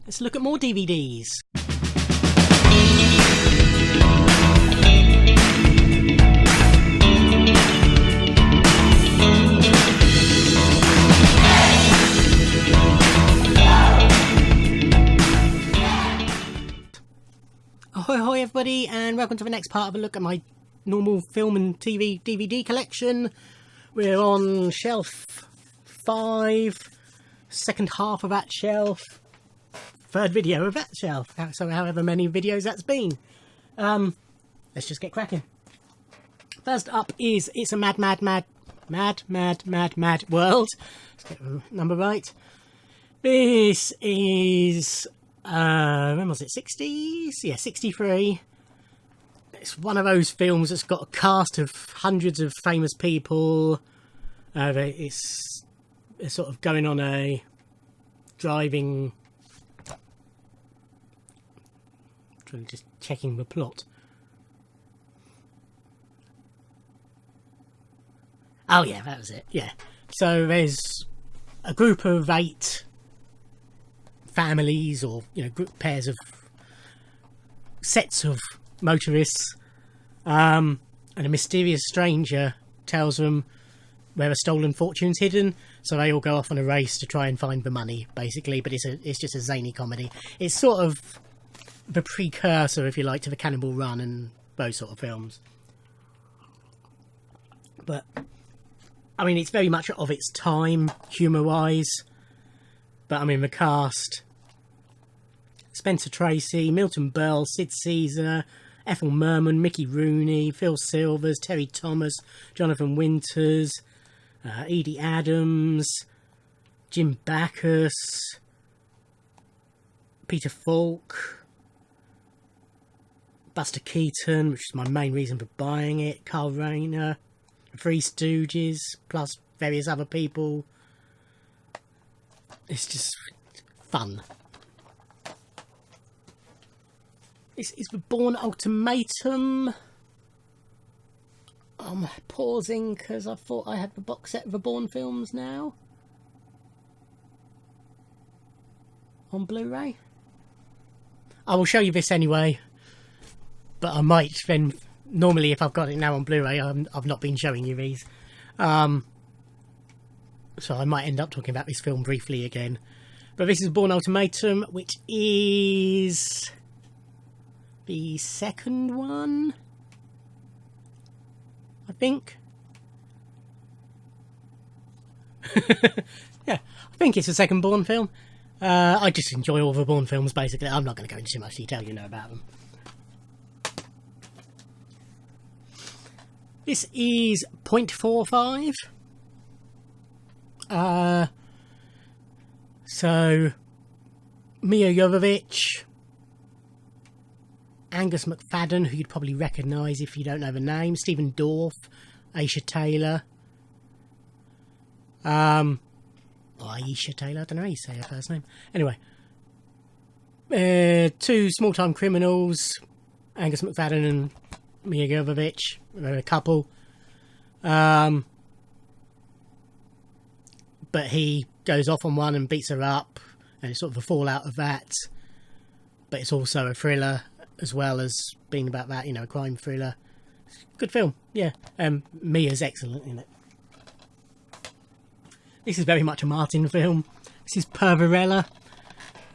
Let's look at more DVDs. Ahoy hoy everybody, and welcome to the next part of a look at my normal film and TV DVD collection. We're on shelf 5, second half of that shelf, third video of that shelf, so however many videos that's been. Let's just get cracking. First up is It's a Mad World. Let's get the number right. This is when was it? 60s? Yeah, 63. It's one of those films that's got a cast of hundreds of famous people. It's sort of going on a driving... just checking the plot. Oh yeah, that was it. Yeah. So there's a group of 8 families, or pairs of sets of motorists, and a mysterious stranger tells them where a stolen fortune's hidden, so they all go off on a race to try and find the money, basically. But it's just a zany comedy. It's sort of the precursor, if you like, to the Cannonball Run and those sort of films. But I mean, it's very much of its time, humour-wise. But I mean, the cast: Spencer Tracy, Milton Berle, Sid Caesar, Ethel Merman, Mickey Rooney, Phil Silvers, Terry Thomas, Jonathan Winters, Edie Adams, Jim Backus, Peter Falk, Buster Keaton, which is my main reason for buying it, Carl Reiner, the Three Stooges, plus various other people. It's just fun. This is the Bourne Ultimatum. I'm pausing because I thought I had the box set of the Bourne films now on Blu-ray. I will show you this anyway, but I might then... Normally, if I've got it now on Blu-ray, I've not been showing you these. So I might end up talking about this film briefly again. But this is Bourne Ultimatum, which is the second one, I think. Yeah, I think it's the second Bourne film. I just enjoy all the Bourne films, basically. I'm not going to go into too much detail, you know about them. This is 0.45. So Mia Jovovich, Angus McFadden, who you'd probably recognise if you don't know the name, Stephen Dorff, Aisha Taylor, or Aisha Taylor, I don't know how you say her first name. Anyway, 2 small-time criminals, Angus McFadden and Mia Jovovich, they're a couple. But he goes off on one and beats her up, and it's sort of a fallout of that. But it's also a thriller, as well as being about that, a crime thriller. Good film, yeah. Mia's excellent in it. This is very much a Martin film. This is Barbarella.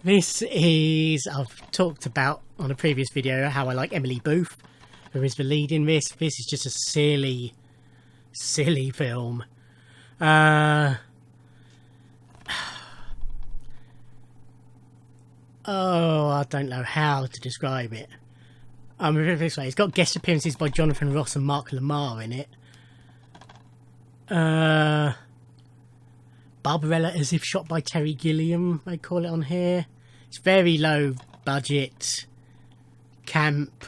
This is... I've talked about on a previous video how I like Emily Booth, who is the lead in this. This is just a silly film. Oh, I don't know how to describe it. This way, it's got guest appearances by Jonathan Ross and Mark Lamar in it. Barbarella as if shot by Terry Gilliam, they call it on here. It's very low budget, camp.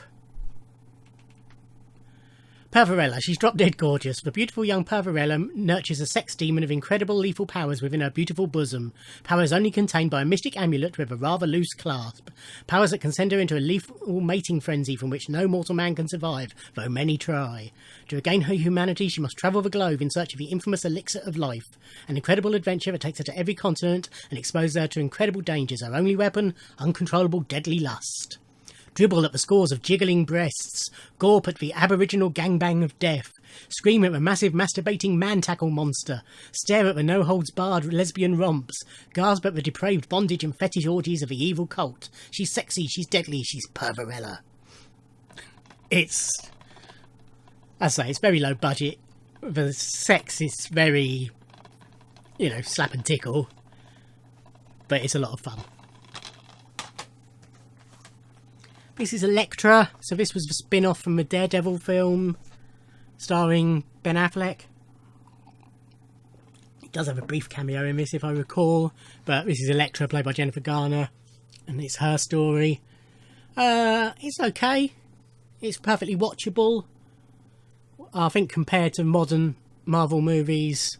Barbarella, she's drop dead gorgeous. The beautiful young Barbarella nurtures a sex demon of incredible lethal powers within her beautiful bosom. Powers only contained by a mystic amulet with a rather loose clasp. Powers that can send her into a lethal mating frenzy from which no mortal man can survive, though many try. To regain her humanity, she must travel the globe in search of the infamous elixir of life. An incredible adventure that takes her to every continent and exposes her to incredible dangers. Her only weapon, uncontrollable deadly lust. Dribble at the scores of jiggling breasts, gawp at the aboriginal gangbang of death, scream at the massive masturbating man-tackle monster, stare at the no-holds-barred lesbian romps, gasp at the depraved bondage and fetish orgies of the evil cult. She's sexy, she's deadly, she's Barbarella. It's... I say, it's very low budget. The sex is very, you know, slap and tickle. But it's a lot of fun. This is Elektra. So this was the spin-off from the Daredevil film starring Ben Affleck. He does have a brief cameo in this, if I recall. But this is Elektra, played by Jennifer Garner. And it's her story. It's okay. It's perfectly watchable. I think compared to modern Marvel movies,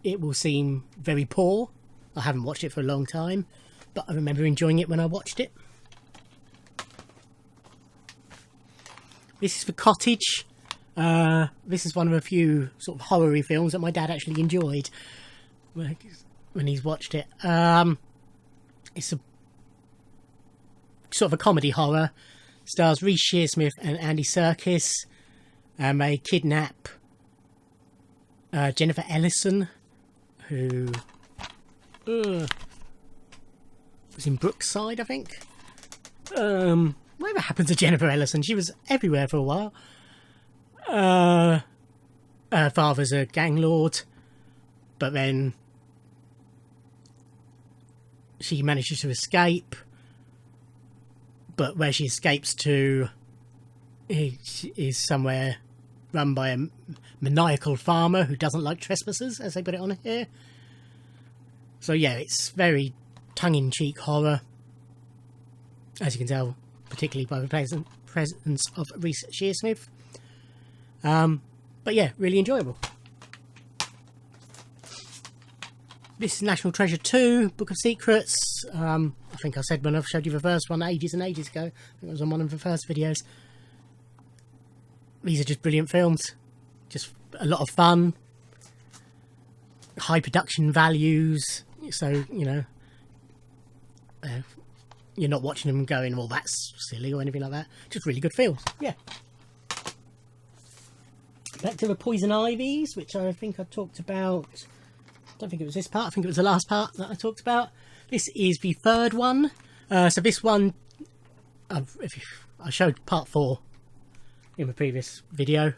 it will seem very poor. I haven't watched it for a long time. But I remember enjoying it when I watched it. This is for Cottage. This is one of a few sort of horror-y films that my dad actually enjoyed when he's watched it. It's a sort of a comedy horror. Stars Reece Shearsmith and Andy Serkis. They kidnap Jennifer Ellison, who was in Brookside, I think. Whatever happened to Jennifer Ellison? She was everywhere for a while. Her father's a gang lord, but then she manages to escape. But where she escapes to is somewhere run by a maniacal farmer who doesn't like trespassers, as they put it on here. So yeah, it's very tongue-in-cheek horror, as you can tell, particularly by the presence of Reece Shearsmith. But yeah, really enjoyable. This is National Treasure 2, Book of Secrets. I think I said when I showed you the first one ages and ages ago. I think it was on one of the first videos. These are just brilliant films. Just a lot of fun. High production values. So, you know, you're not watching them going, well, that's silly or anything like that. Just really good films. Yeah. Back to the Poison Ivies, which I think I talked about. I don't think it was this part. I think it was the last part that I talked about. This is the third one. So this one, I showed part 4 in the previous video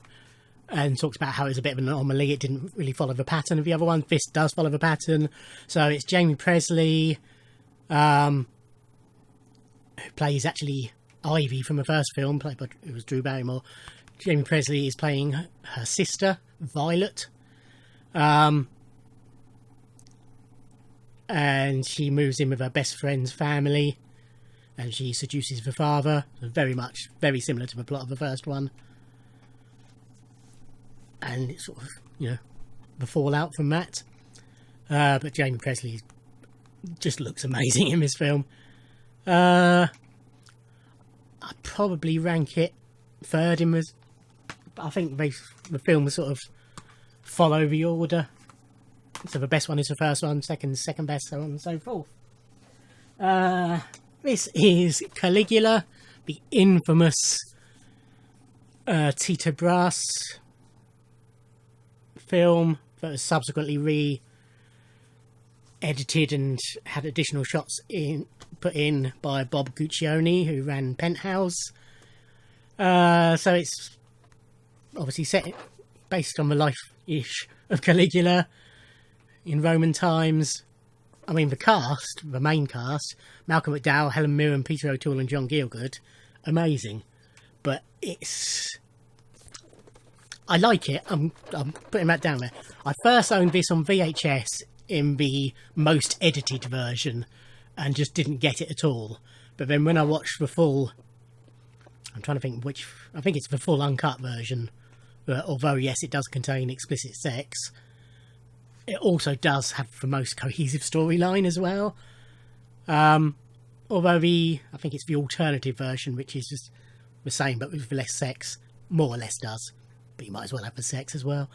and talked about how it was a bit of an anomaly. It didn't really follow the pattern of the other one. This does follow the pattern. So it's Jamie Presley, who plays actually Ivy from the first film, played by, it was Drew Barrymore. Jamie Presley is playing her sister, Violet. And she moves in with her best friend's family, and she seduces the father. Very similar to the plot of the first one. And it's sort of, you know, the fallout from that. But Jamie Presley just looks amazing in this film. I'd probably rank it third in this. I think the films sort of follow the order. So the best one is the first one, second best, so on and so forth. This is Caligula, the infamous Tito Brass film that was subsequently re-edited and had additional shots put in by Bob Guccione, who ran Penthouse. So it's obviously based on the life-ish of Caligula in Roman times. I mean, the main cast, Malcolm McDowell, Helen Mirren, Peter O'Toole and John Gielgud, amazing. But I like it. I'm putting that down there. I first owned this on VHS in the most edited version and just didn't get it at all. But then when I watched the full, I'm trying to think I think it's the full uncut version although yes, it does contain explicit sex, it also does have the most cohesive storyline as well. Although I think it's the alternative version, which is just the same but with less sex, more or less does. But you might as well have the sex as well.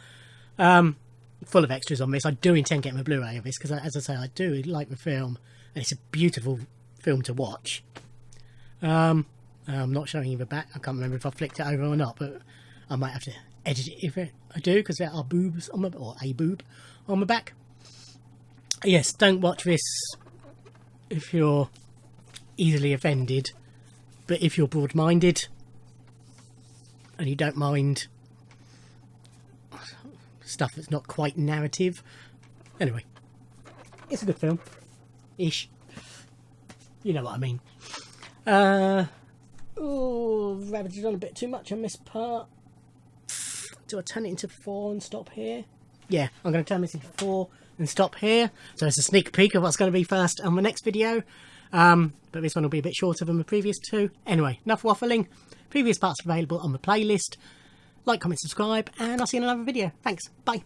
Full of extras on this. I do intend getting a Blu-ray of this because, as I say, I do like the film, and it's a beautiful film to watch. I'm not showing you the back. I can't remember if I flicked it over or not, but I might have to edit it if I do, because there are boobs on the, or a boob on the back. Yes, don't watch this if you're easily offended, but if you're broad-minded and you don't mind stuff that's not quite narrative. Anyway, it's a good film. Ish. You know what I mean. Oh, ravaged on a bit too much on this part. Do I turn it into 4 and stop here? Yeah, I'm going to turn this into 4 and stop here. So it's a sneak peek of what's going to be first on the next video. But this one will be a bit shorter than the previous two. Anyway, enough waffling. Previous parts are available on the playlist. Like, comment, subscribe, and I'll see you in another video. Thanks. Bye.